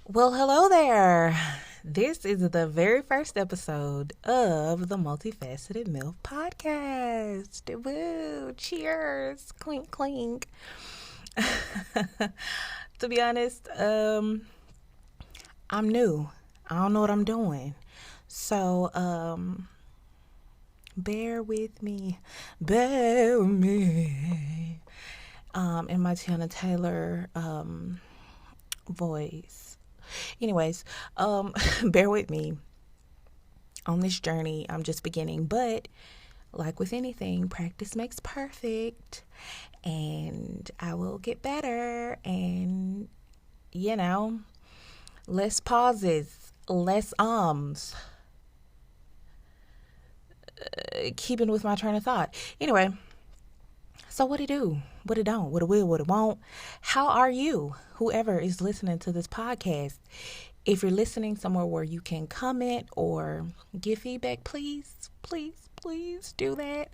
Well, hello there. This is the very first episode of the Multifaceted MILF podcast. Woo! Cheers! Clink, clink. To be honest, I'm new. I don't know what I'm doing. So, bear with me. Bear with me. In my Tiana Taylor voice. Anyways, bear with me on this journey. I'm just beginning, but like with anything, practice makes perfect, and I will get better. And less pauses, less keeping with my train of thought. Anyway, so what it do? What it don't? What it will? What it won't? How are you? Whoever is listening to this podcast. If you're listening somewhere where you can comment or give feedback, please, please, please do that.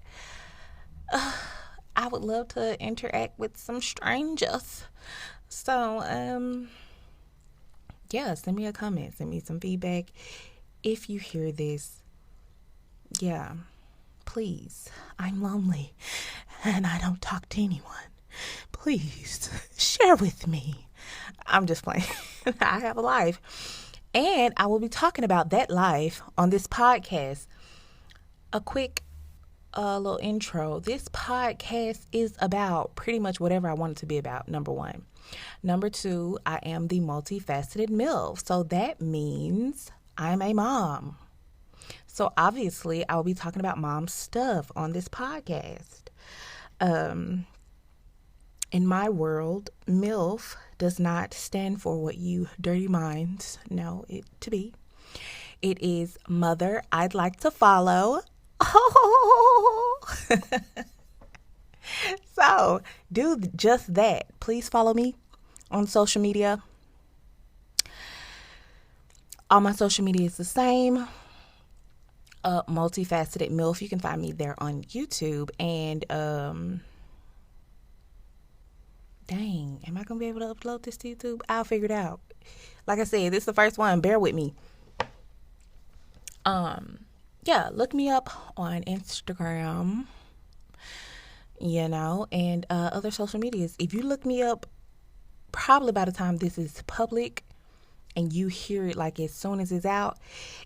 I would love to interact with some strangers. So, send me a comment, send me some feedback. If you hear this, please, I'm lonely and I don't talk to anyone. Please share with me. I'm just playing. I have a life, and I will be talking about that life on this podcast. A quick little intro. This podcast is about pretty much whatever I want it to be about, number one. Number two, I am the multifaceted MILF. So that means I'm a mom. So obviously, I will be talking about mom stuff on this podcast. In my world, MILF does not stand for what you dirty minds know it to be. It is Mother I'd Like to Follow. Oh. So, do just that. Please follow me on social media. All my social media is the same. Multifaceted MILF. You can find me there on YouTube. And, dang, am I going to be able to upload this to YouTube? I'll figure it out. Like I said, this is the first one. Bear with me. Look me up on Instagram, and other social medias. If you look me up, probably by the time this is public and you hear it like as soon as it's out,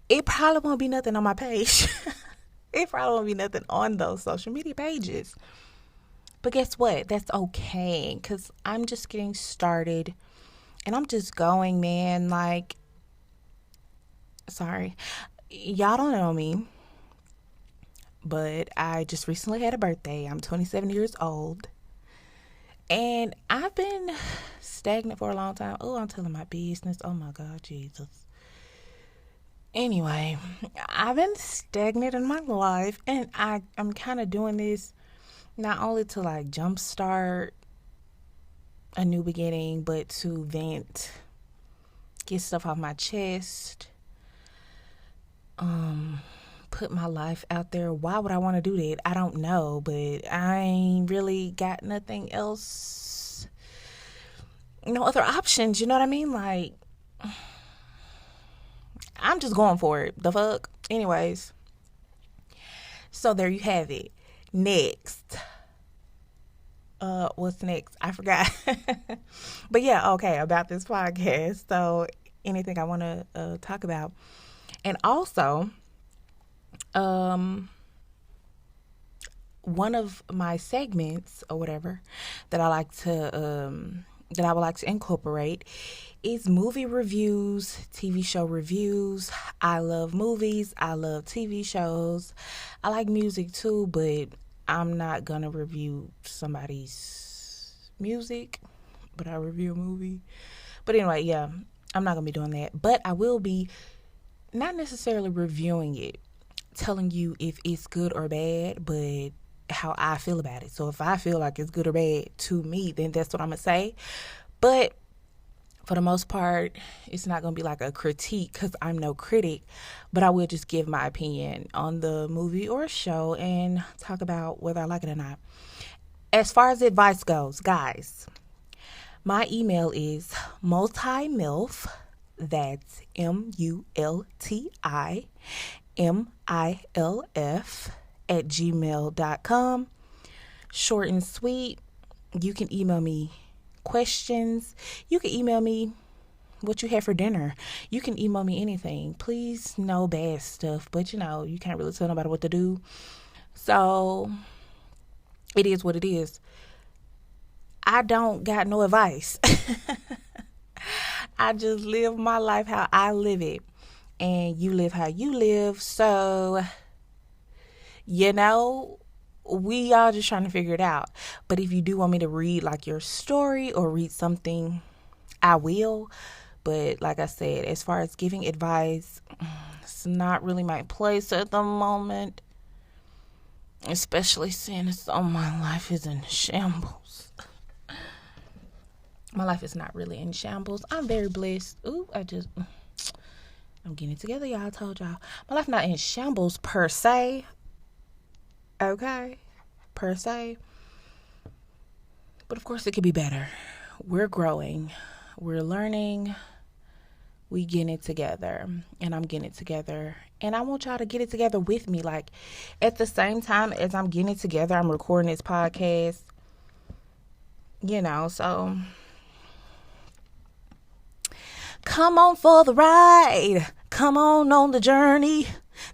it probably won't be nothing on my page. It probably won't be nothing on those social media pages. But guess what? That's okay, because I'm just getting started and I'm just going, man. Like, sorry, y'all don't know me, but I just recently had a birthday. I'm 27 years old, and I've been stagnant for a long time. Oh, I'm telling my business. Oh my God, Jesus. Anyway, I've been stagnant in my life, and I'm kind of doing this not only to like jumpstart a new beginning, but to vent, get stuff off my chest, put my life out there. Why would I want to do that? I don't know, but I ain't really got nothing else, no other options, you know what I mean? Like, I'm just going for it. The fuck? Anyways, so there you have it. Next. What's next? I forgot. But okay, about this podcast. So anything I want to talk about. And also, one of my segments or whatever that I would like to incorporate is movie reviews, TV show reviews. I love movies. I love TV shows. I like music too, but I'm not gonna review somebody's music, but I review a movie. But anyway, I'm not gonna be doing that. But I will be not necessarily reviewing it, telling you if it's good or bad, but how I feel about it. So if I feel like it's good or bad to me, then that's what I'm gonna say. But for the most part, it's not going to be like a critique because I'm no critic, but I will just give my opinion on the movie or show and talk about whether I like it or not. As far as advice goes, guys, my email is multimilf That's multiMilf@gmail.com. Short and sweet. You can email me questions. You can email me what you had for dinner. You can email me anything. Please, no bad stuff. But you can't really tell nobody what to do. So it is what it is. I don't got no advice. I just live my life how I live it. And you live how you live. So, we all just trying to figure it out. But if you do want me to read like your story or read something, I will. But like I said, as far as giving advice, it's not really my place at the moment. Especially since my life is in shambles. My life is not really in shambles. I'm very blessed. I'm getting it together, y'all. I told y'all. My life not in shambles per se. Okay? Per se. But of course it could be better. We're growing. We're learning. We getting it together. And I'm getting it together. And I want y'all to get it together with me. Like, at the same time as I'm getting it together, I'm recording this podcast. So come on for the ride. Come on the journey.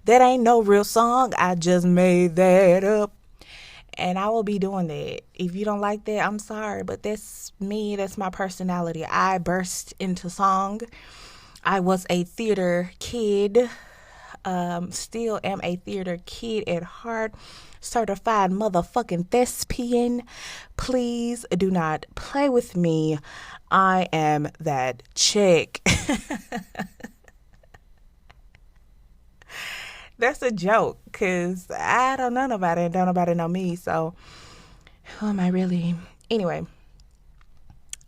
That ain't no real song. I just made that up. And I will be doing that. If you don't like that, I'm sorry. But that's me. That's my personality. I burst into song. I was a theater kid. Still am a theater kid at heart. Certified motherfucking thespian. Please do not play with me. I am that chick. That's a joke, because I don't know nobody and don't nobody know me. So who am I really? Anyway.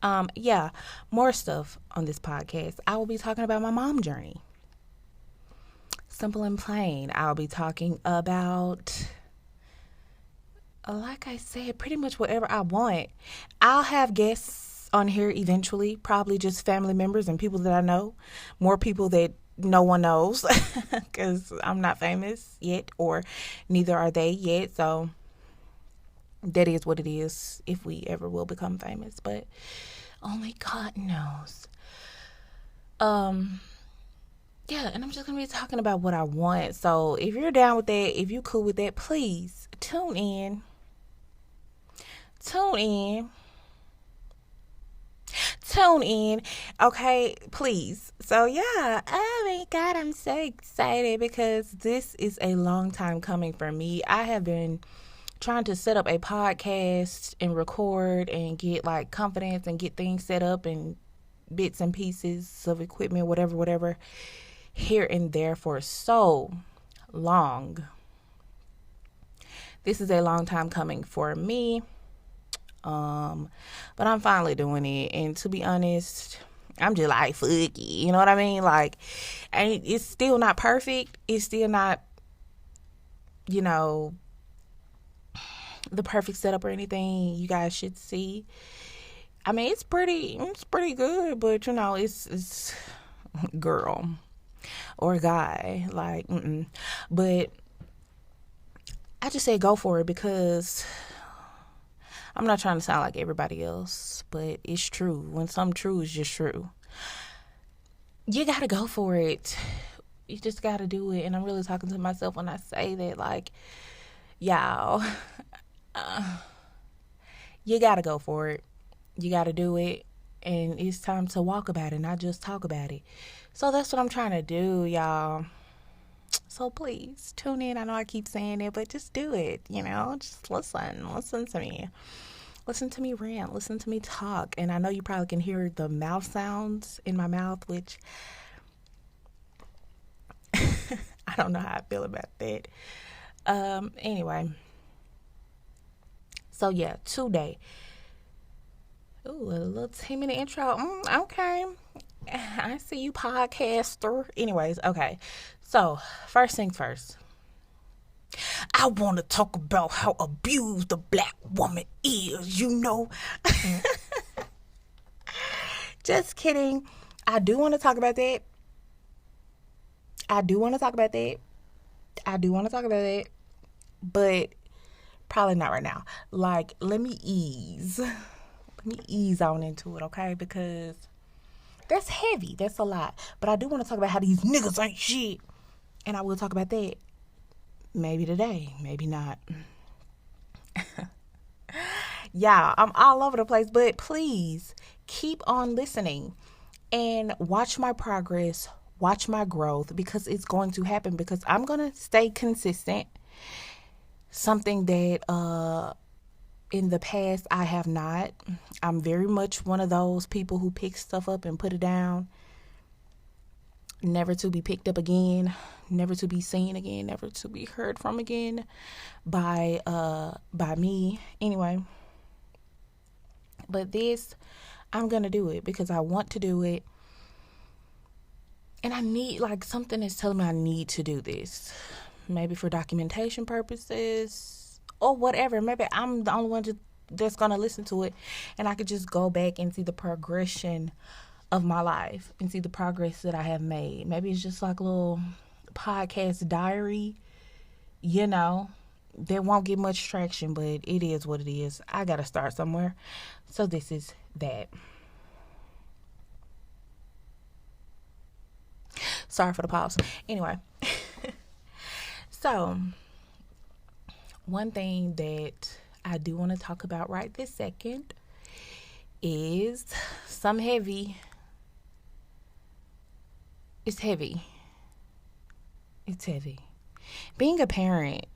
More stuff on this podcast. I will be talking about my mom journey. Simple and plain. I'll be talking about, like I said, pretty much whatever I want. I'll have guests on here eventually, probably just family members and people that I know. More people that no one knows, because I'm not famous yet, or neither are they yet. So that is what it is, if we ever will become famous, but only God knows. And I'm just gonna be talking about what I want. So if you're down with that, if you cool with that, please tune in. Okay, please. So oh my God, I'm so excited because this is a long time coming for me. I have been trying to set up a podcast and record and get like confidence and get things set up and bits and pieces of equipment, whatever, here and there for so long. This is a long time coming for me. But I'm finally doing it, and to be honest, I'm just like, fuck it, you know what I mean? Like, it's still not perfect. It's still not, the perfect setup or anything you guys should see. I mean, it's pretty good, but it's girl or guy, like, But I just say go for it, because I'm not trying to sound like everybody else, but it's true. When something true is just true, you gotta go for it. You just gotta do it. And I'm really talking to myself when I say that, like, y'all, you gotta go for it. You gotta do it. And it's time to walk about it, not just talk about it. So that's what I'm trying to do, y'all. So please tune in. I know I keep saying it, but just do it. Just listen to me. Listen to me rant. Listen to me talk. And I know you probably can hear the mouth sounds in my mouth, which I don't know how I feel about that. Anyway. So yeah, today. Ooh, a little 10-minute intro. Okay. I see you, podcaster. Anyways, okay. So, first things first. I want to talk about how abused the black woman is, Just kidding. I do want to talk about that. I do want to talk about that. I do want to talk about that. But probably not right now. Like, let me ease. Let me ease on into it, okay? Because that's heavy. That's a lot. But I do want to talk about how these niggas ain't shit. And I will talk about that. Maybe today. Maybe not. Yeah, I'm all over the place. But please keep on listening and watch my progress. Watch my growth, because it's going to happen, because I'm going to stay consistent. Something that in the past I have not. I'm very much one of those people who pick stuff up and put it down, never to be picked up again, never to be seen again, never to be heard from again by me. Anyway, but this, I'm gonna do it because I want to do it, and I need, like, something is telling me I need to do this. Maybe for documentation purposes or whatever. Maybe I'm the only one that's gonna listen to it, and I could just go back and see the progression of my life and see the progress that I have made. Maybe it's just like a little podcast diary, that won't get much traction, but it is what it is. I gotta start somewhere. So this is that. Sorry for the pause. Anyway. So, one thing that I do want to talk about right this second is some heavy. It's heavy. It's heavy. Being a parent,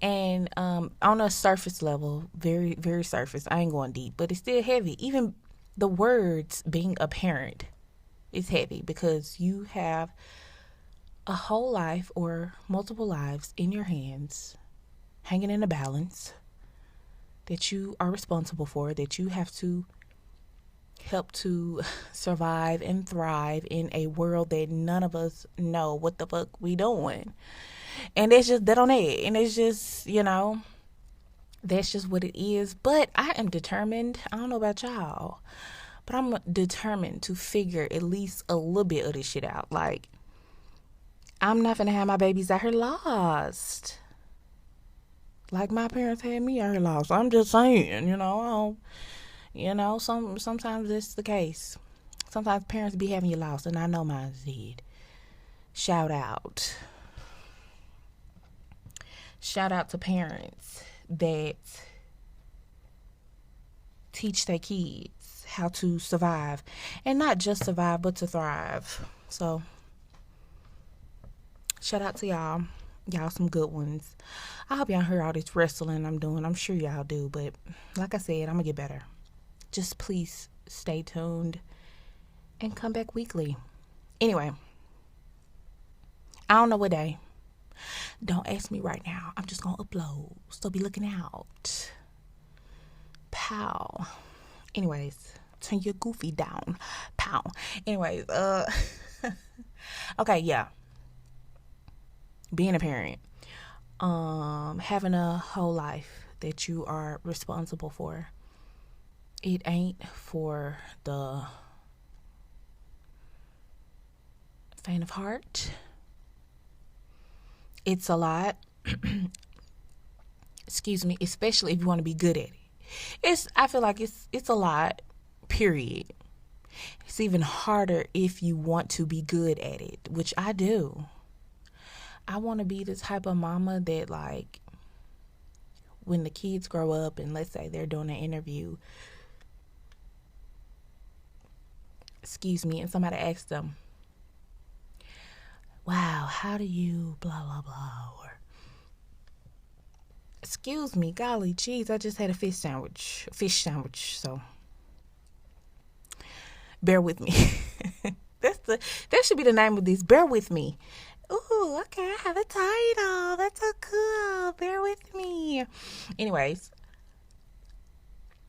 and on a surface level, very, very surface, I ain't going deep, but it's still heavy. Even the words being a parent is heavy, because you have a whole life or multiple lives in your hands, hanging in a balance, that you are responsible for, that you have to help to survive and thrive in a world that none of us know what the fuck we doing. And it's just that on it. And it's just, that's just what it is. But I am determined. I don't know about y'all, but I'm determined to figure at least a little bit of this shit out. Like, I'm not gonna have my babies out here lost, like my parents had me out here lost. I'm just saying, sometimes it's the case. Sometimes parents be having you lost, and I know mine did. Shout out to parents that teach their kids how to survive, and not just survive, but to thrive. So, shout out to y'all. Y'all some good ones. I hope y'all heard all this wrestling I'm doing. I'm sure y'all do. But like I said, I'm going to get better. Just please stay tuned and come back weekly. Anyway, I don't know what day. Don't ask me right now. I'm just going to upload. So be looking out. Pow. Anyways, turn your goofy down. Pow. Anyways, okay, yeah. Being a parent, having a whole life that you are responsible for, it ain't for the faint of heart. It's a lot. Excuse me, especially if you want to be good at it. I feel like it's a lot, period. It's even harder if you want to be good at it, which I do. I want to be the type of mama that, like, when the kids grow up and let's say they're doing an interview, and somebody asks them, wow, how do you blah, blah, blah, or, excuse me, golly, geez, I just had a fish sandwich, so bear with me. That should be the name of this, bear with me. Ooh, okay, I have a title. That's so cool. Bear with me. Anyways,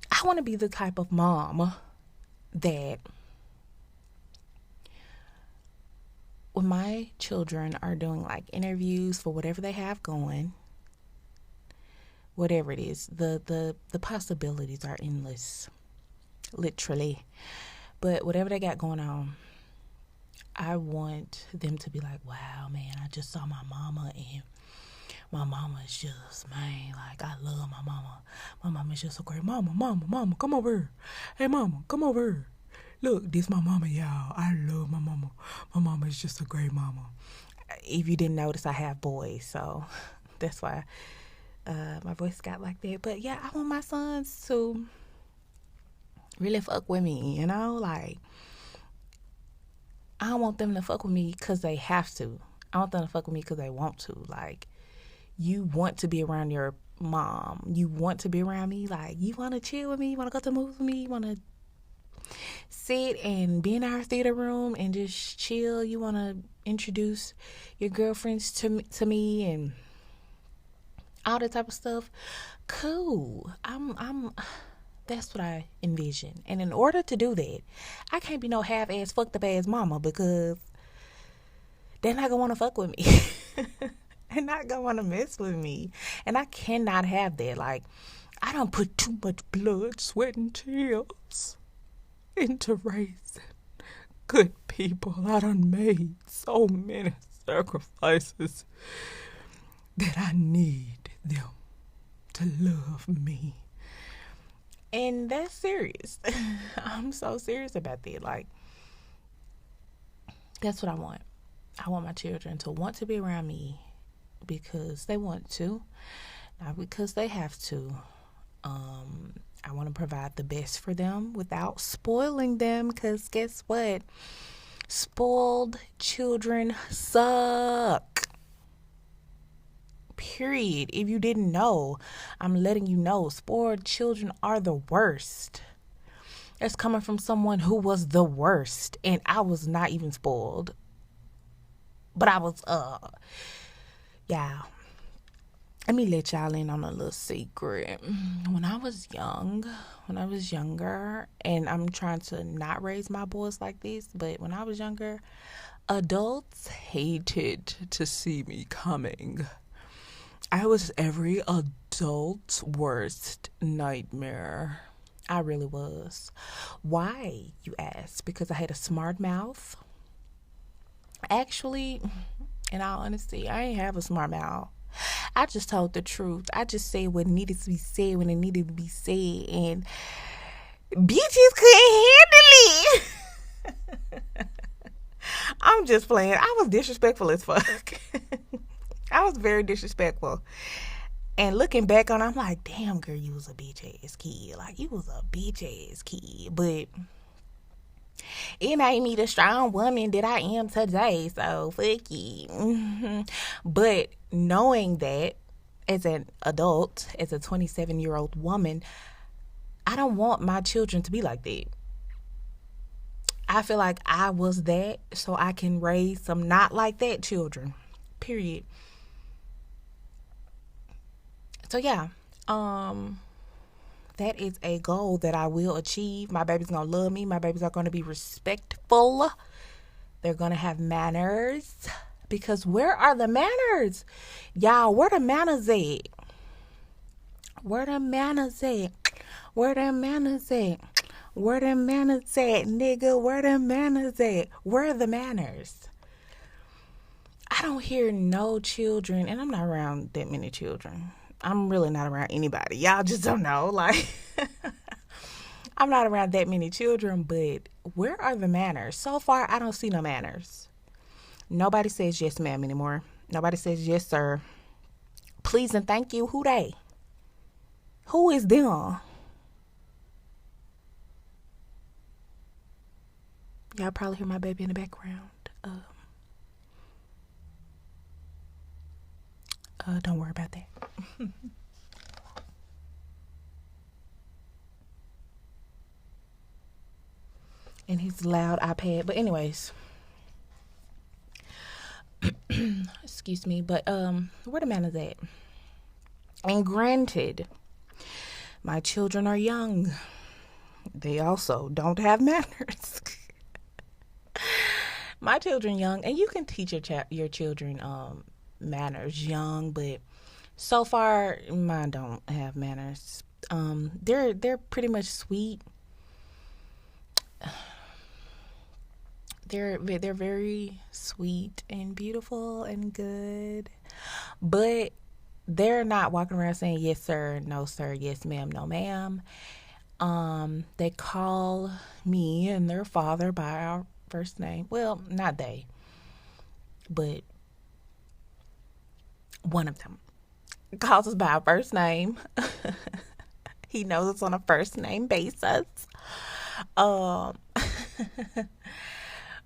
I want to be the type of mom that when my children are doing like interviews for whatever they have going, whatever it is, the possibilities are endless, literally. But whatever they got going on, I want them to be like, wow, man, I just saw my mama, and my mama is just, man, like, I love my mama. My mama is just so great. Mama, come over here. Hey, mama, come over here. Look, this my mama, y'all. I love my mama. My mama is just a great mama. If you didn't notice, I have boys, so that's why my voice got like that. But yeah, I want my sons to really fuck with me, you know? Like, I don't want them to fuck with me because they have to. I want them to fuck with me because they want to. Like, you want to be around your mom. You want to be around me. Like, you want to chill with me. You want to go to the movies with me. You want to sit and be in our theater room and just chill. You want to introduce your girlfriends to me and all that type of stuff. Cool. That's what I envision. And in order to do that, I can't be no half-ass, fucked-up-ass mama, because they're not going to want to fuck with me. They're not going to want to mess with me. And I cannot have that. Like, I don't put too much blood, sweat, and tears into raising good people. I done made so many sacrifices that I need them to love me. And that's serious. I'm so serious about that. Like, that's what I want. I want my children to want to be around me because they want to, not because they have to. I want to provide the best for them without spoiling them, because guess what? Spoiled children suck. Period. If you didn't know, I'm letting you know, spoiled children are the worst. That's coming from someone who was the worst, and I was not even spoiled. But I was, yeah. Let me let y'all in on a little secret. When I was younger, and I'm trying to not raise my boys like this, but when I was younger, adults hated to see me coming. I was every adult's worst nightmare. I really was. Why, you ask? Because I had a smart mouth? Actually, in all honesty, I ain't have a smart mouth. I just told the truth. I just said what needed to be said when it needed to be said, and bitches couldn't handle it. I'm just playing. I was disrespectful as fuck. I was very disrespectful. And looking back on it, I'm like, damn, girl, you was a bitch ass kid. Like, you was a bitch ass kid. But it made me the strong woman that I am today. So, fuck you. But knowing that as an adult, as a 27-year-old woman, I don't want my children to be like that. I feel like I was that, so I can raise some not like that children. Period. So yeah, that is a goal that I will achieve. My baby's gonna love me. My babies are gonna be respectful. They're gonna have manners. Because where are the manners? Y'all, where the manners at? Where the manners at? Where the manners at? Where the manners at, nigga? Where the manners at? Where are the manners? I don't hear no children, and I'm not around that many children. I'm really not around anybody. Y'all just don't know. Like, I'm not around that many children, but where are the manners? So far, I don't see no manners. Nobody says yes, ma'am, anymore. Nobody says yes, sir. Please and thank you. Who they? Who is them? Y'all probably hear my baby in the background. Don't worry about that. And his loud iPad. But anyways, excuse me. But where the manners at? And granted, my children are young. They also don't have manners. My children young, and you can teach your children manners young, but so far mine don't have manners. They're pretty much sweet. They're very sweet and beautiful and good, but they're not walking around saying yes sir, no sir, yes ma'am, no ma'am. They call me and their father by our first name. Well, not they, but one of them calls us by our first name. He knows it's on a first name basis. Um,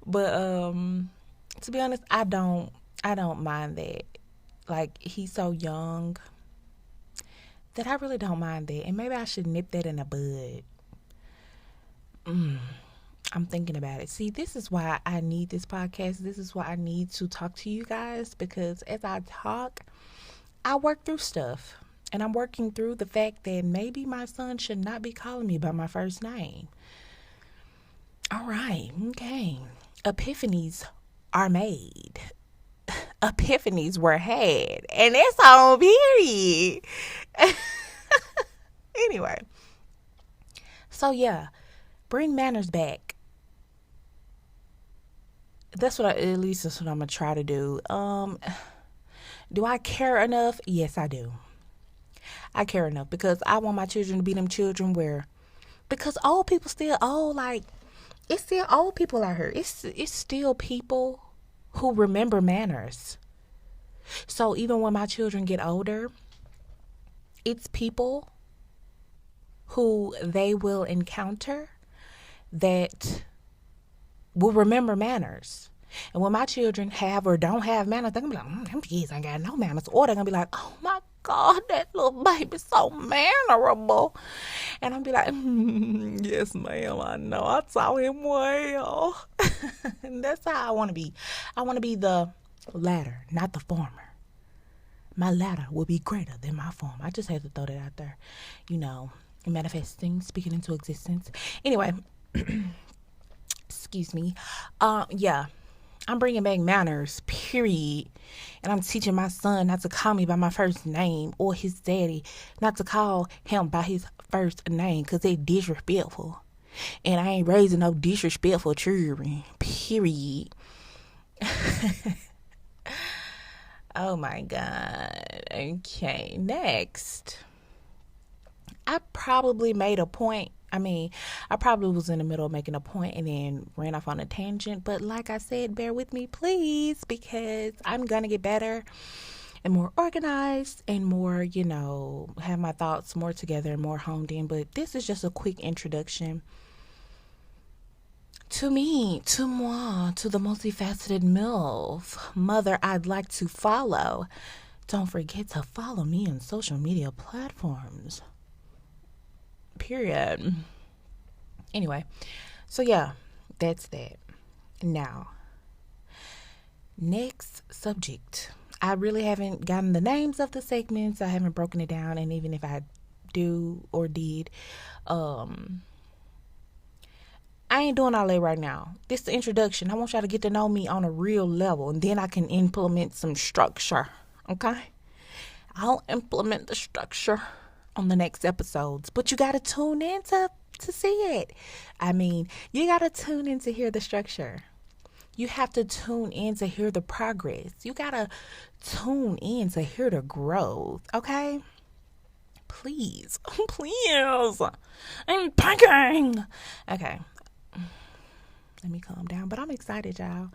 but to be honest, I don't mind that. Like he's so young that I really don't mind that, and maybe I should nip that in the bud. I'm thinking about it. See, this is why I need this podcast. This is why I need to talk to you guys, because as I talk, I work through stuff. And I'm working through the fact that maybe my son should not be calling me by my first name. All right, okay. Epiphanies are made. Epiphanies were had. And that's on period. Anyway. So yeah, bring manners back. At least that's what I'm going to try to do. Do I care enough? Yes, I do. I care enough because I want my children to be them children where, because old people still old, like, it's still old people out here. It's still people who remember manners. So even when my children get older, it's people who they will encounter that will remember manners. And when my children have or don't have manners, they're going to be like, them kids ain't got no manners. Or they're going to be like, oh my God, that little baby's so mannerable. And I'll be like, yes, ma'am, I know. I saw him well. And that's how I want to be. I want to be the latter, not the former. My latter will be greater than my former. I just had to throw that out there. Manifesting, speaking into existence. Anyway, excuse me. Yeah. I'm bringing back manners, period. And I'm teaching my son not to call me by my first name, or his daddy not to call him by his first name, because they're disrespectful. And I ain't raising no disrespectful children, period. Oh my God. Okay, next. I probably made a point. I probably was in the middle of making a point and then ran off on a tangent. But like I said, bear with me, please, because I'm going to get better and more organized and more, have my thoughts more together and more honed in. But this is just a quick introduction to me, to moi, to the multifaceted MILF, mother I'd like to follow. Don't forget to follow me on social media platforms. Period. Anyway, so yeah, that's that. Now, next subject. I really haven't gotten the names of the segments. I haven't broken it down, and even if I do or did, I ain't doing all that right now. This is the introduction. I want y'all to get to know me on a real level, and then I can implement some structure. Okay? I'll implement the structure on the next episodes, but you gotta tune in to see it. You gotta tune in to hear the structure. You have to tune in to hear the progress. You gotta tune in to hear the growth. Okay, please. I'm begging. Okay, let me calm down. But I'm excited, y'all.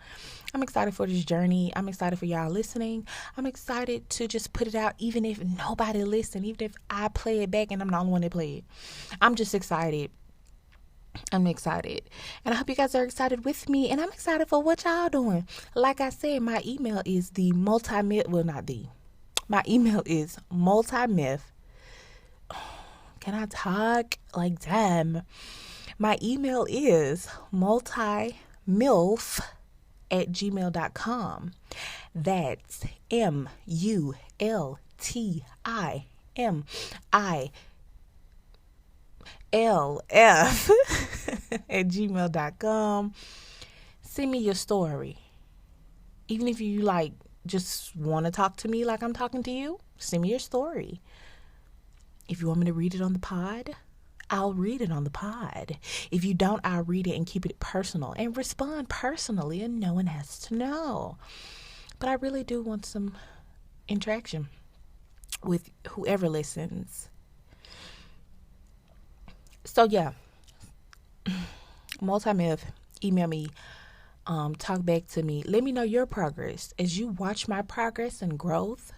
I'm excited for this journey. I'm excited for y'all listening. I'm excited to just put it out, even if nobody listens, even if I play it back and I'm the only one that play it. I'm just excited. I'm excited. And I hope you guys are excited with me. And I'm excited for what y'all doing. Like I said, my email is my email is multimyth. Can I talk? Like, damn. My email is multimilf@gmail.com. That's MULTIMILF @gmail.com. Send me your story. Even if you just want to talk to me like I'm talking to you, send me your story. If you want me to read it on the pod, I'll read it on the pod. If you don't, I'll read it and keep it personal and respond personally, and no one has to know. But I really do want some interaction with whoever listens. So yeah, MilF, email me, talk back to me. Let me know your progress as you watch my progress and growth.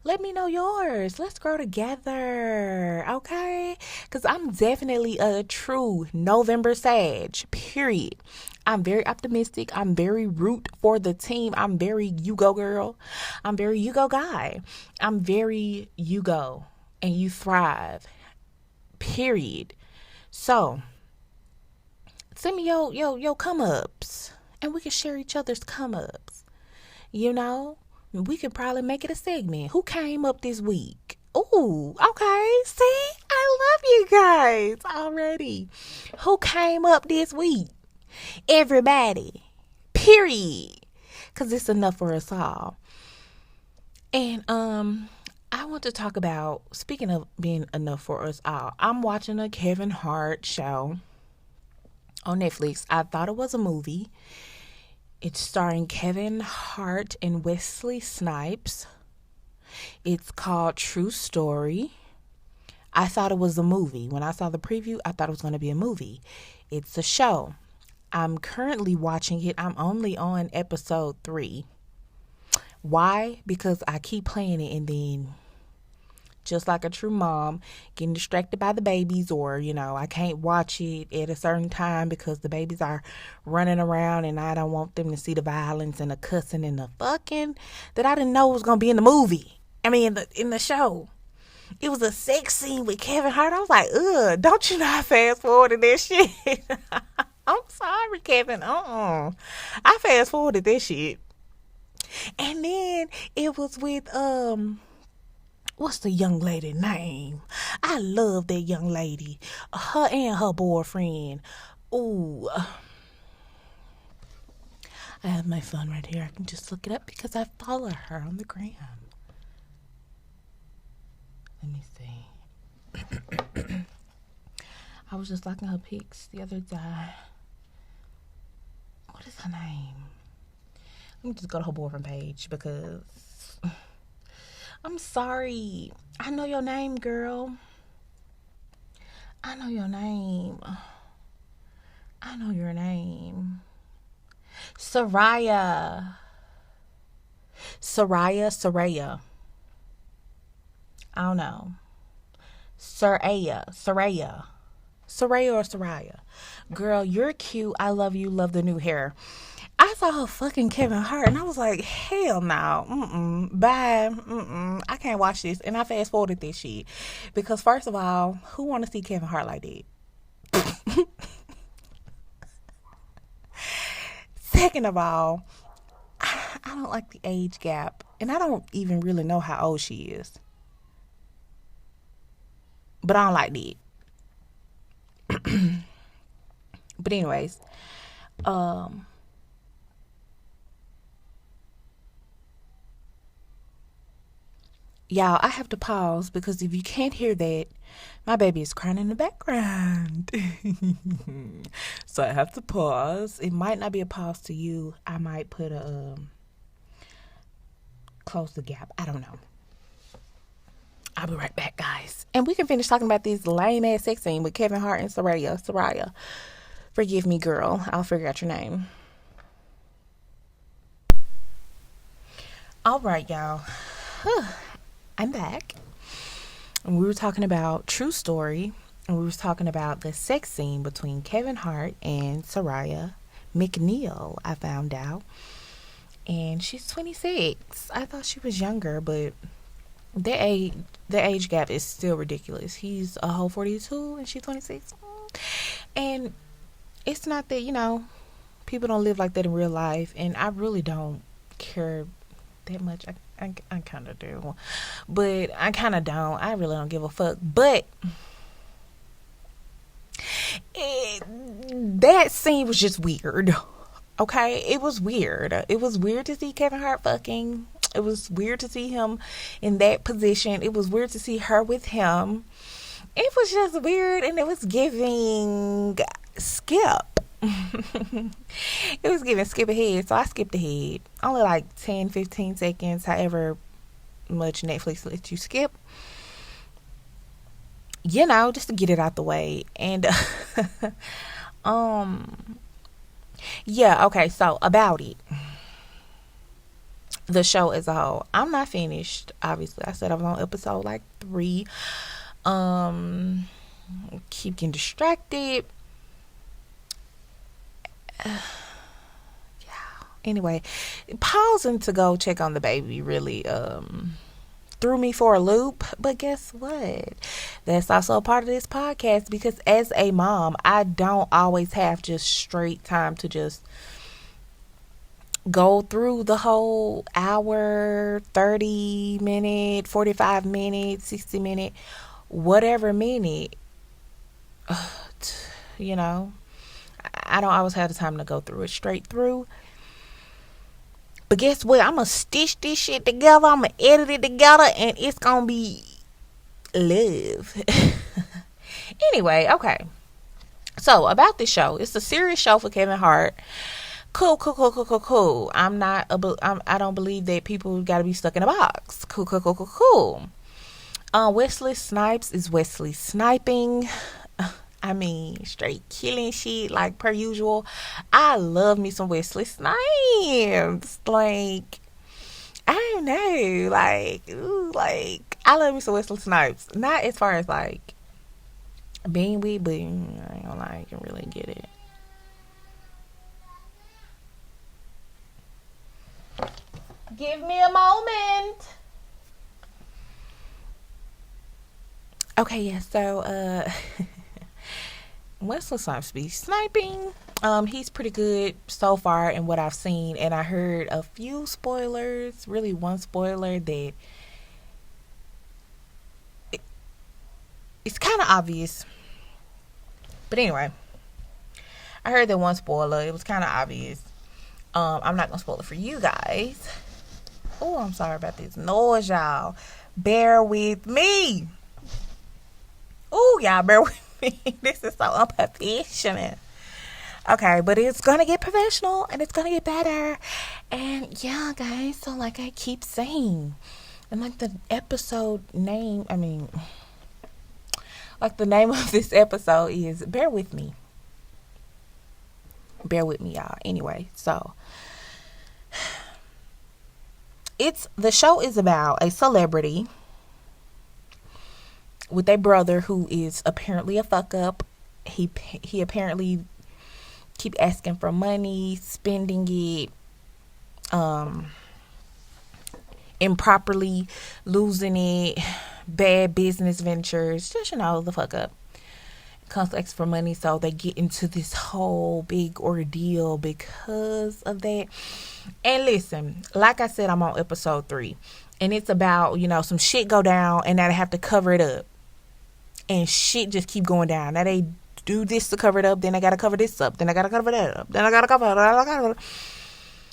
Let me know yours. Let's grow together, okay? Because I'm definitely a true November Sag, period. I'm very optimistic. I'm very root for the team. I'm very you go girl. I'm very you go guy. I'm very you go and you thrive, period. So, send me your come ups and we can share each other's come ups, you know? We could probably make it a segment. Who came up this week? Ooh, okay. See? I love you guys already. Who came up this week? Everybody. Period. Because it's enough for us all. And I want to talk about, speaking of being enough for us all, I'm watching a Kevin Hart show on Netflix. I thought it was a movie. It's starring Kevin Hart and Wesley Snipes. It's called True Story. I thought it was a movie. When I saw the preview, I thought it was going to be a movie. It's a show. I'm currently watching it. I'm only on episode 3. Why? Because I keep playing it and then, just like a true mom, getting distracted by the babies, or, I can't watch it at a certain time because the babies are running around and I don't want them to see the violence and the cussing and the fucking that I didn't know was going to be in the movie. I mean, in the show. It was a sex scene with Kevin Hart. I was like, ugh, don't you know I fast forwarded that shit? I'm sorry, Kevin. I fast forwarded that shit. And then it was with, what's the young lady name? I love that young lady. Her and her boyfriend. Ooh. I have my phone right here. I can just look it up because I follow her on the gram. Let me see. I was just liking her pics the other day. What is her name? Let me just go to her boyfriend page because I'm sorry. I know your name, girl. I know your name. I know your name. Soraya. I don't know. Soraya or Soraya. Girl, you're cute. I love you. Love the new hair. I saw her fucking Kevin Hart and I was like, hell no. Bye. I can't watch this. And I fast forwarded this shit. Because first of all, who want to see Kevin Hart like that? Second of all, I don't like the age gap. And I don't even really know how old she is. But I don't like that. But anyways, y'all, I have to pause because if you can't hear that, my baby is crying in the background. So I have to pause. It might not be a pause to you. I might put a close the gap. I don't know. I'll be right back, guys. And we can finish talking about this lame ass sex scene with Kevin Hart and Soraya. Forgive me, girl. I'll figure out your name. All right, y'all. I'm back. And we were talking about True Story. And we were talking about the sex scene between Kevin Hart and Soraya McNeil, I found out. And she's 26. I thought she was younger, but the age gap is still ridiculous. He's a whole 42 and she's 26. And it's not that, people don't live like that in real life. And I really don't care that much. I kind of do. But I kind of don't. I really don't give a fuck. But that scene was just weird. Okay? It was weird. It was weird to see Kevin Hart fucking. It was weird to see him in that position. It was weird to see her with him. It was just weird, and it was giving skip. It was giving skip ahead, so I skipped ahead. Only like 10, 15 seconds, however much Netflix lets you skip. Just to get it out the way. And um yeah, okay, so about it. The show as a whole. I'm not finished, obviously. I said I was on episode like 3. Um keep getting distracted. Anyway, pausing to go check on the baby really threw me for a loop. But guess what? That's also a part of this podcast, because as a mom, I don't always have just straight time to just go through the whole hour, 30 minute, 45 minute, 60 minute, whatever minute. You know, I don't always have the time to go through it straight through. But guess what? I'm going to stitch this shit together. I'm going to edit it together, and it's going to be love. Anyway, okay. So, about this show. It's a serious show for Kevin Hart. Cool. I don't believe that people got to be stuck in a box. Cool. Wesley Snipes is Wesley Sniping. I mean, straight killing shit like per usual. I love me some Wesley Snipes. Like, I don't know. Like, I love me some Wesley Snipes. Not as far as like being with, but I ain't gonna lie, I can really get it. Give me a moment. Okay, yeah, so Wesley Snipes be sniping. He's pretty good so far in what I've seen, and I heard a few spoilers. Really, one spoiler that it's kind of obvious. But anyway, I heard that one spoiler. It was kind of obvious. I'm not gonna spoil it for you guys. Oh, I'm sorry about this noise, y'all. Bear with me. Oh, y'all, bear with me. This is so unprofessional. Okay, but it's gonna get professional, and it's gonna get better. And yeah, guys, so like I keep saying, and like the episode name, like the name of this episode is Bear With Me. Bear with me, y'all. Anyway, so the show is about a celebrity with a brother who is apparently a fuck up. He apparently keep asking for money, spending it improperly, losing it, bad business ventures, just the fuck up. Comes to ask for money, so they get into this whole big ordeal because of that. And listen, like I said, I'm on episode 3, and it's about some shit go down, and now they have to cover it up, and shit just keep going down. Now they do this to cover it up, then I gotta cover this up, then I gotta cover that up, then I gotta cover that.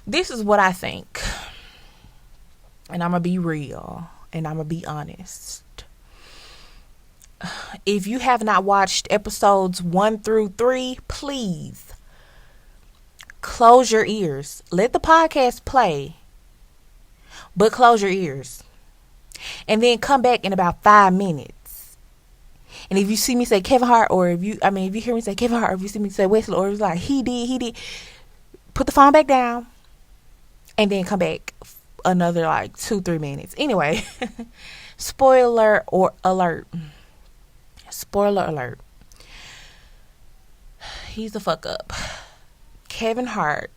This is what I think, and I'm gonna be real, and I'm gonna be honest. If you have not watched episodes 1 through 3, please close your ears. Let the podcast play, but close your ears, and then come back in about 5 minutes. And if you see me say Kevin Hart, or if you hear me say Kevin Hart, or if you see me say Wesley, or it's like he did, put the phone back down, and then come back another like 2-3 minutes. Anyway, spoiler alert. He's a fuck up. Kevin Hart.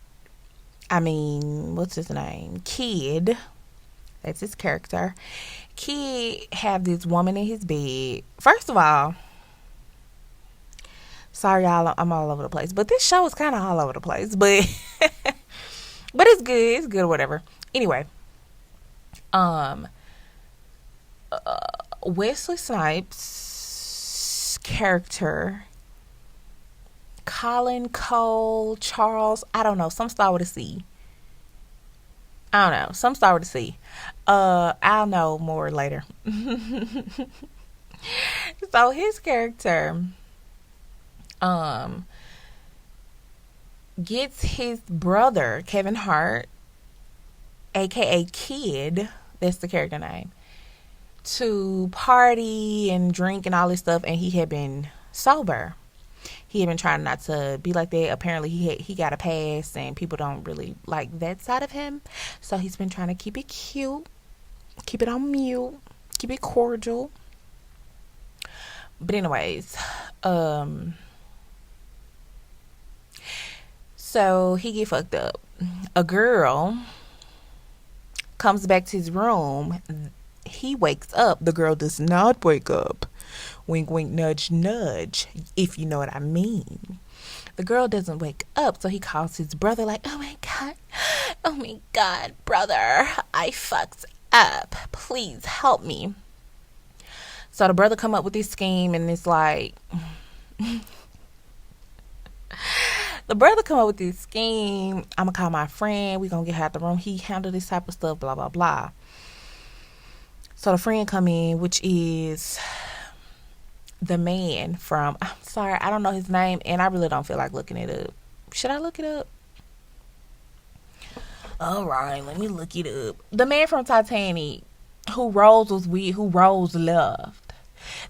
What's his name? Kid. That's his character. Kid have this woman in his bed. First of all, sorry y'all, I'm all over the place. But this show is kind of all over the place. But but it's good. It's good or whatever. Anyway. Wesley Snipes' character, Colin, Cole, Charles, I don't know, some start with a C. I don't know, some start with a C. I'll know more later. So his character um gets his brother Kevin Hart, aka Kid, that's the character name, to party and drink and all this stuff, and he had been sober. He had been trying not to be like that. Apparently he got a pass and people don't really like that side of him, so he's been trying to keep it cute, keep it on mute, keep it cordial. But anyways, so he get fucked up. A girl comes back to his room. He wakes up. The girl does not wake up. Wink, wink, nudge, nudge, if you know what I mean. The girl doesn't wake up, so he calls his brother like, oh my God, brother, I fucked up. Please help me. So the brother come up with this scheme, and it's like, the brother come up with this scheme. I'm going to call my friend. We going to get her out the room. He handle this type of stuff, blah, blah, blah. So the friend come in, which is the man from, I'm sorry, I don't know his name, and I really don't feel like looking it up. Should I look it up? All right, let me look it up. The man from Titanic, who Rose was with, who Rose loved.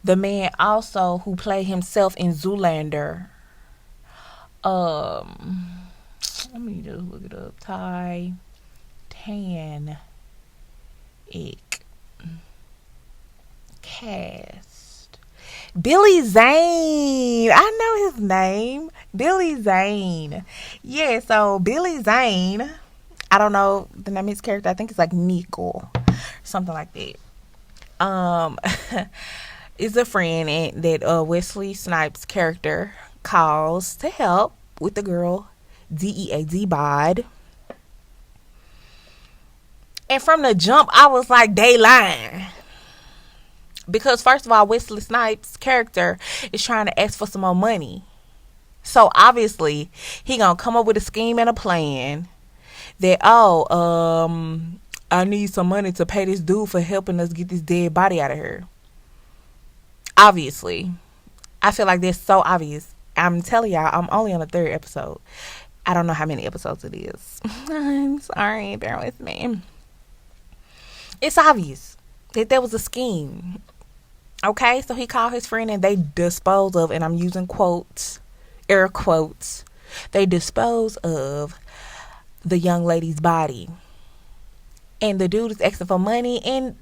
The man also who played himself in Zoolander. Let me just look it up. Titanic cast. Billy Zane. I know his name. Billy Zane. Yeah, so Billy Zane, I don't know the name of his character. I think it's like Nico, something like that. Is a friend that Wesley Snipes' character calls to help with the girl Dead bod. And from the jump, I was like, they lying. Because first of all, Wesley Snipes' character is trying to ask for some more money. So obviously, he gonna come up with a scheme and a plan that, I need some money to pay this dude for helping us get this dead body out of here. Obviously. I feel like that's so obvious. I'm telling y'all, I'm only on the 3rd episode. I don't know how many episodes it is. I'm sorry, bear with me. It's obvious that there was a scheme. Okay, so he called his friend and they dispose of, and I'm using quotes, air quotes, they dispose of the young lady's body. And the dude is asking for money, and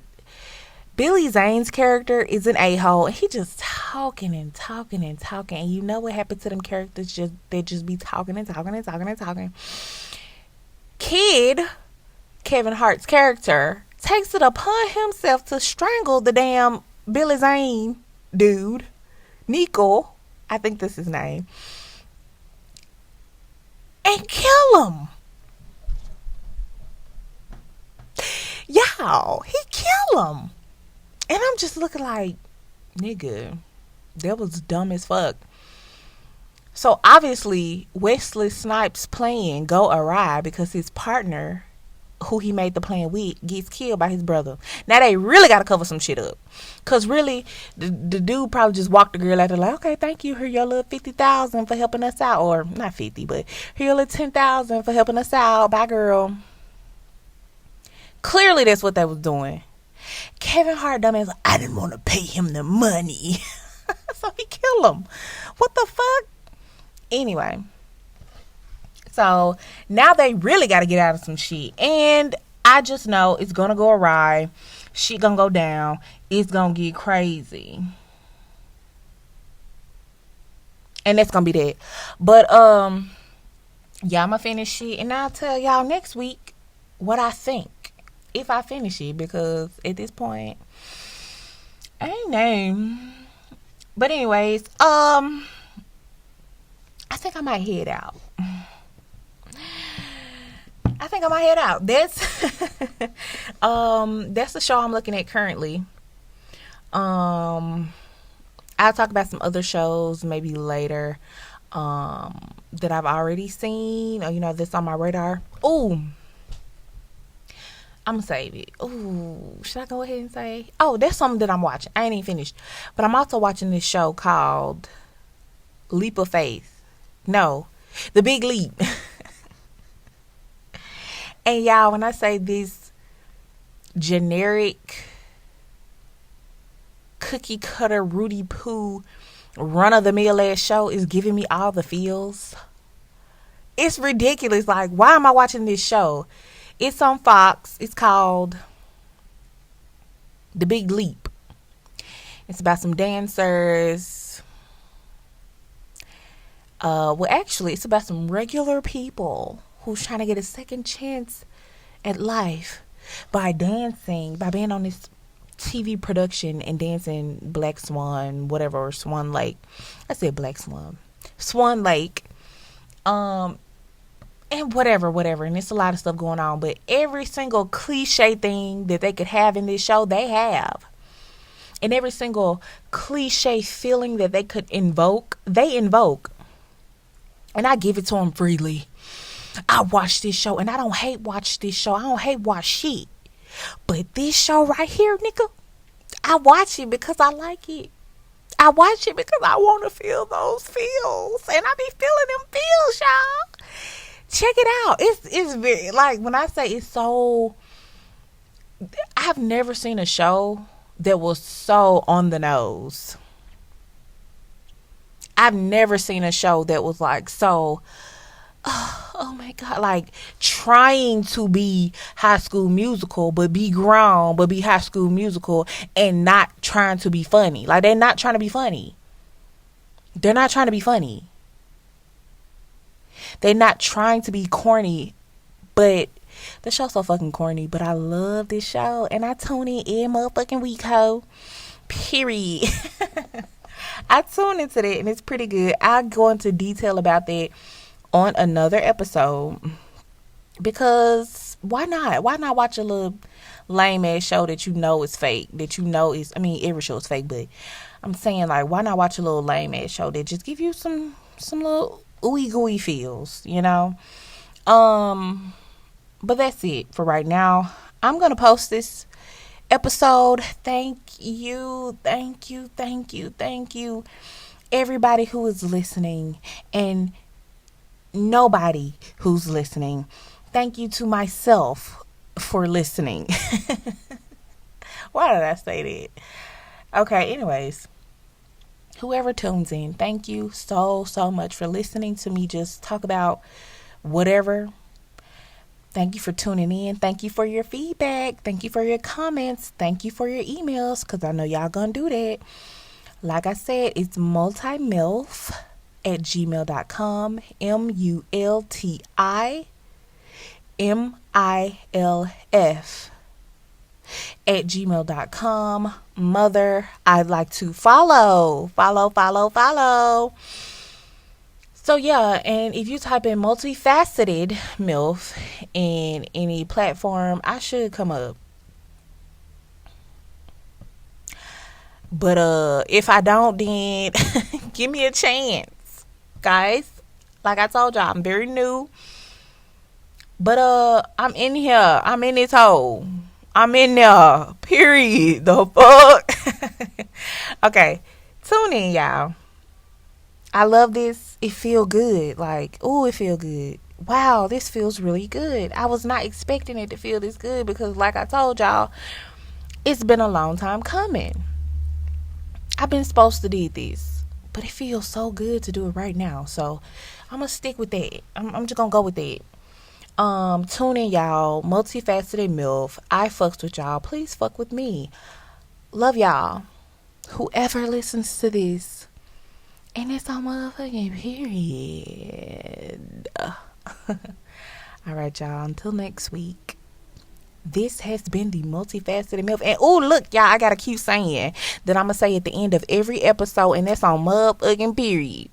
Billy Zane's character is an a-hole, and he just talking and talking and talking. And you know what happened to them characters? They just be talking and talking and talking and talking. Kevin Hart's character, takes it upon himself to strangle the damn Billy Zane dude, Nico, I think that's his name, and kill him. Y'all, he kill him. And I'm just looking like, nigga, that was dumb as fuck. So obviously Wesley Snipes' plan go awry because his partner, who he made the plan with, gets killed by his brother. Now they really gotta cover some shit up, cause really the dude probably just walked the girl out there like, okay, thank you, here your little 50,000 for helping us out, or not 50, but here your little 10,000 for helping us out. Bye, girl. Clearly that's what they was doing. Kevin Hart, dumbass, like, I didn't want to pay him the money. So he killed him. What the fuck? Anyway, so now they really got to get out of some shit. And I just know it's going to go awry. Shit going to go down. It's going to get crazy. And that's going to be that. But, yeah, I'm going to finish it. And I'll tell y'all next week what I think. If I finish it, because at this point, I ain't know. But anyways, I think I might head out. That's the show I'm looking at currently. I'll talk about some other shows maybe later, that I've already seen, or that's on my radar. Ooh. I'm gonna save it. Ooh, should I go ahead and say? Oh, that's something that I'm watching. I ain't even finished, but I'm also watching this show called Leap of Faith. No, The Big Leap. And y'all, when I say this generic cookie cutter Rudy Poo run of the mill ass show is giving me all the feels. It's ridiculous. Like, why am I watching this show? It's on Fox. It's called The Big Leap. It's about some dancers. Well, actually, it's about some regular people who's trying to get a second chance at life by dancing, by being on this TV production and dancing Black Swan, whatever, or Swan Lake. I said Black Swan. Swan Lake. And whatever. And it's a lot of stuff going on. But every single cliche thing that they could have in this show, they have. And every single cliche feeling that they could invoke, they invoke. And I give it to them freely. I watch this show, and I don't hate watch this show. I don't hate watch shit. But this show right here, nigga, I watch it because I like it. I watch it because I want to feel those feels. And I be feeling them feels, y'all. Check it out. It's very, like, when I say it's so, I've never seen a show that was so on the nose. I've never seen a show that was like so, oh my God, like trying to be High School Musical, but be grown, but be High School Musical and not trying to be funny. Like, they're not trying to be funny. They're not trying to be funny. They're not trying to be corny, but the show's so fucking corny. But I love this show, and I tune in every motherfucking week, ho. Period. I tune into that, and it's pretty good. I'll go into detail about that on another episode, because why not? Why not watch a little lame ass show that you know is fake, that you know is, I mean, every show is fake, but I'm saying, like, why not watch a little lame ass show that just give you some little ooey gooey feels, you know? But that's it for right now. I'm gonna post this episode. Thank you, everybody who is listening, and nobody who's listening. Thank you to myself for listening. Why did I say that? Okay, anyways, whoever tunes in, thank you so much for listening to me just talk about whatever. Thank you for tuning in. Thank you for your feedback. Thank you for your comments. Thank you for your emails, because I know y'all gonna do that. Like I said, it's multimilf@gmail.com. multimilf@gmail.com. Mother, I'd like to follow. So yeah, and if you type in multifaceted MILF in any platform, I should come up. But if I don't, then give me a chance, guys. Like I told y'all, I'm very new. But I'm in here. I'm in this hole. I'm in there. Period. The fuck. Okay. Tune in, y'all. I love this. It feel good. Like, ooh, it feel good. Wow, this feels really good. I was not expecting it to feel this good, because like I told y'all, it's been a long time coming. I've been supposed to do this, but it feels so good to do it right now. So I'm gonna stick with that. I'm just gonna go with that. Tune in, y'all. Multifaceted MILF. I fucks with y'all. Please fuck with me. Love y'all. Whoever listens to this, and it's on motherfucking period. All right, y'all. Until next week. This has been the Multifaceted MILF. And oh, look, y'all, I gotta keep saying that I'm gonna say at the end of every episode, and that's on motherfucking period.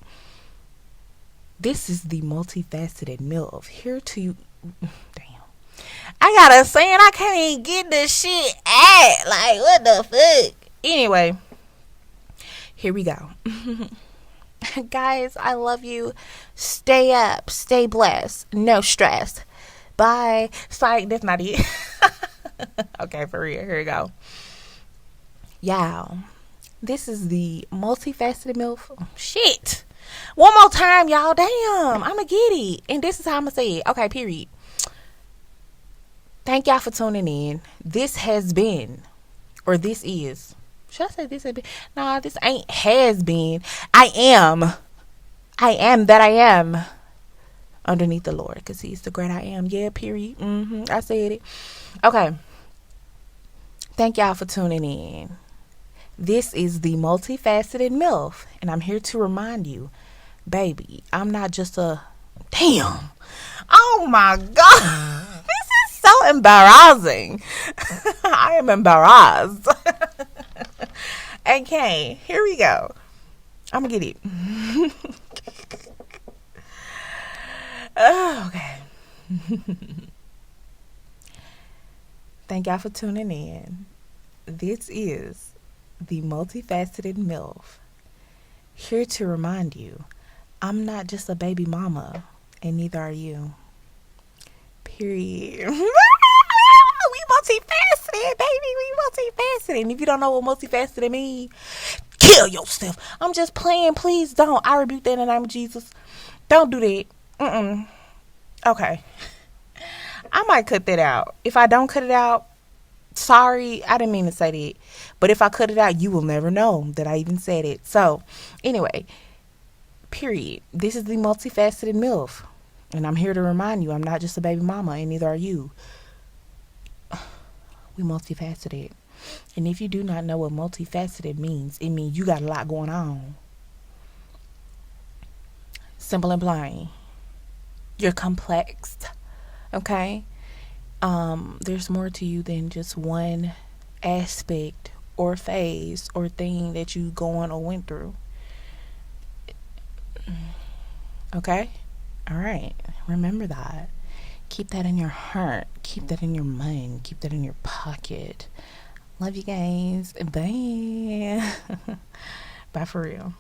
This is the Multifaceted MILF. Here to you. Damn. I gotta say it. I can't even get this shit out. Like, what the fuck? Anyway, here we go. Guys, I love you. Stay up. Stay blessed. No stress. Bye. Sorry, that's not it. Okay, for real. Here we go. Y'all, this is the multifaceted MILF. Oh, shit. One more time, y'all. Damn. I'ma get it. And this is how I'ma say it. Okay, period. Thank y'all for tuning in. This has been, or this is. Should I say this has been? Nah, this ain't has been. I am. I am that I am underneath the Lord, because he's the great I am. Yeah, period. I said it. Okay. Thank y'all for tuning in. This is the multifaceted MILF, and I'm here to remind you, baby, I'm not just a damn. Oh my God. This is so embarrassing. I am embarrassed. Okay, here we go. I'm gonna get it. Oh, okay. Thank y'all for tuning in. This is the multifaceted MILF, here to remind you, I'm not just a baby mama, and neither are you. Period. We multifaceted, baby. We multifaceted. And if you don't know what multifaceted means, kill yourself. I'm just playing. Please don't. I rebuke that in the name of Jesus. Don't do that. Okay. I might cut that out. If I don't cut it out, sorry, I didn't mean to say that. But if I cut it out, you will never know that I even said it. So, anyway, period. This is the multifaceted MILF. And I'm here to remind you, I'm not just a baby mama, and neither are you. We multifaceted. And if you do not know what multifaceted means, it means you got a lot going on. Simple and plain. You're complex. Okay? There's more to you than just one aspect or phase or thing that you going or went through. Okay? All right. Remember that. Keep that in your heart. Keep that in your mind. Keep that in your pocket. Love you guys. Bye. Bye for real.